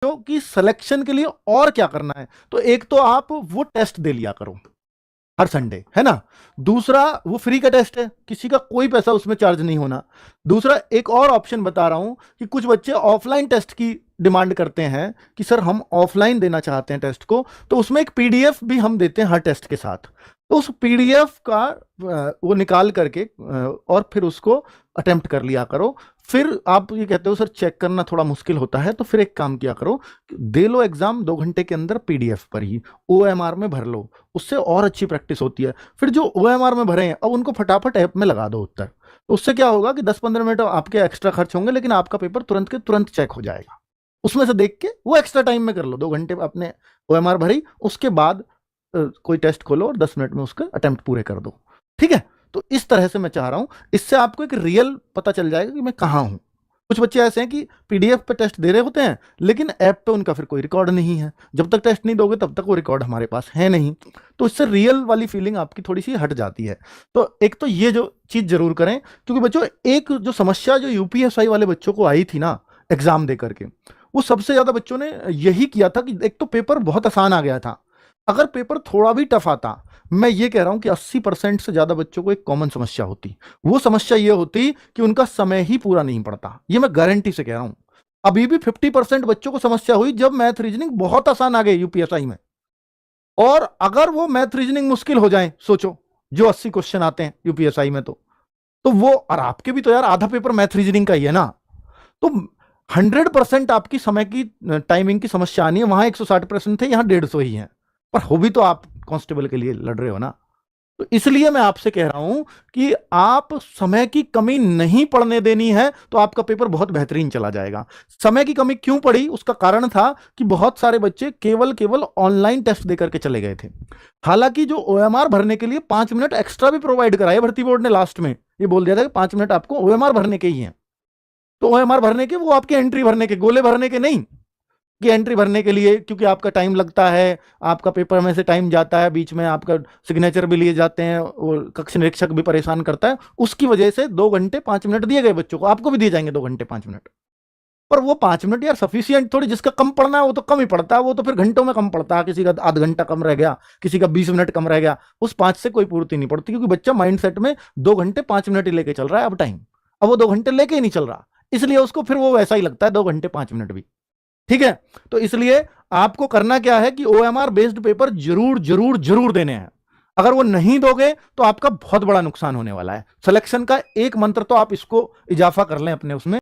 हो कि सिलेक्शन के लिए और क्या करना है, तो एक तो आप वो टेस्ट दे लिया करो हर संडे, है ना। दूसरा, वो फ्री का टेस्ट है, किसी का कोई पैसा उसमें चार्ज नहीं होना। दूसरा, एक और ऑप्शन बता रहा हूं कि कुछ बच्चे ऑफलाइन टेस्ट की डिमांड करते हैं कि सर हम ऑफलाइन देना चाहते हैं टेस्ट को, तो उसमें एक पीडीएफ भी हम देते हैं हर टेस्ट के साथ। तो उस पीडीएफ का वो निकाल करके और फिर उसको अटेम्प्ट कर लिया करो। फिर आप ये कहते हो सर चेक करना थोड़ा मुश्किल होता है, तो फिर एक काम किया करो, दे लो एग्जाम 2 घंटे के अंदर पीडीएफ पर ही, ओएमआर में भर लो, उससे और अच्छी प्रैक्टिस होती है। फिर जो ओएमआर में भरे हैं अब उनको फटाफट ऐप में लगा दो उत्तर, तो उससे क्या होगा कि 10-15 मिनट आपके एक्स्ट्रा खर्च होंगे, लेकिन आपका पेपर तुरंत के तुरंत चेक हो जाएगा। उसमें से देख के वो एक्स्ट्रा टाइम में कर लो, 2 घंटे आपने ओएमआर भरी, उसके बाद कोई टेस्ट खोलो और 10 मिनट में उसके अटेम्प्ट पूरे कर दो। ठीक है, तो इस तरह से मैं चाह रहा हूं, इससे आपको एक रियल पता चल जाएगा कि मैं कहां हूं। कुछ बच्चे ऐसे हैं कि पीडीएफ पे टेस्ट दे रहे होते हैं, लेकिन ऐप पे उनका फिर कोई रिकॉर्ड नहीं है। जब तक टेस्ट नहीं दोगे तब तक वो रिकॉर्ड हमारे पास है नहीं, तो इससे रियल वाली फीलिंग आपकी थोड़ी सी हट जाती है। तो एक तो ये जो चीज जरूर करें, क्योंकि बच्चों एक जो समस्या जो यूपीएसआई वाले बच्चों को आई थी ना एग्जाम दे करके, वो सबसे ज्यादा बच्चों ने यही किया था कि एक तो पेपर बहुत आसान आ गया था। अगर पेपर थोड़ा भी टफ आता, मैं ये कह रहा हूं कि 80% से ज्यादा बच्चों को एक कॉमन समस्या होती, वो समस्या ये होती कि उनका समय ही पूरा नहीं पड़ता। ये मैं गारंटी से कह रहा हूं। अभी भी 50% बच्चों को समस्या हुई जब मैथ रीजनिंग बहुत आसान आ गई यूपीएसआई में। और अगर वो मैथ रीजनिंग मुश्किल हो जाए, सोचो जो 80 क्वेश्चन आते हैं यूपीएसआई में, तो वो, और आपके भी तो यार आधा पेपर मैथ रीजनिंग का ही है ना, तो 100% आपकी समय की टाइमिंग की समस्या आनी है। वहां 160% थे, यहां 150 ही है, पर हो भी तो आप कांस्टेबल के लिए लड़ रहे हो ना। तो इसलिए मैं आपसे कह रहा हूं कि आप समय की कमी नहीं पड़ने देनी है, तो आपका पेपर बहुत बेहतरीन चला जाएगा। समय की कमी क्यों पड़ी, उसका कारण था कि बहुत सारे बच्चे केवल ऑनलाइन टेस्ट देकर के चले गए थे। हालांकि जो ओएमआर भरने के लिए 5 मिनट एक्स्ट्रा भी प्रोवाइड कराए भर्ती बोर्ड ने, लास्ट में ये बोल दिया था कि 5 मिनट आपको ओएमआर भरने के ही हैं। तो ओएमआर भरने के, वो आपके एंट्री भरने के, गोले भरने के नहीं, कि एंट्री भरने के लिए, क्योंकि आपका टाइम लगता है, आपका पेपर में से टाइम जाता है, बीच में आपका सिग्नेचर भी लिए जाते हैं और कक्ष निरीक्षक भी परेशान करता है, उसकी वजह से 2 घंटे 5 मिनट दिए गए बच्चों को। आपको भी दिए जाएंगे 2 घंटे 5 मिनट, पर वो 5 मिनट यार सफिशियंट थोड़ी। जिसका कम पढ़ना है वो तो कम ही पढ़ता है, वो तो फिर घंटों में कम पढ़ता है। किसी का आधा घंटा कम रह गया, किसी का 20 मिनट कम रह गया, उस 5 से कोई पूर्ति नहीं पड़ती, क्योंकि बच्चा माइंडसेट में 2 घंटे 5 मिनट ही लेके चल रहा है अब टाइम। अब वो 2 घंटे लेके ही नहीं चल रहा, इसलिए उसको फिर वो वैसा ही लगता है 2 घंटे 5 मिनट भी। ठीक है, तो इसलिए आपको करना क्या है कि ओएमआर बेस्ड पेपर जरूर जरूर जरूर देने हैं। अगर वो नहीं दोगे तो आपका बहुत बड़ा नुकसान होने वाला है। सिलेक्शन का एक मंत्र तो आप इसको इजाफा कर लें अपने उसमें।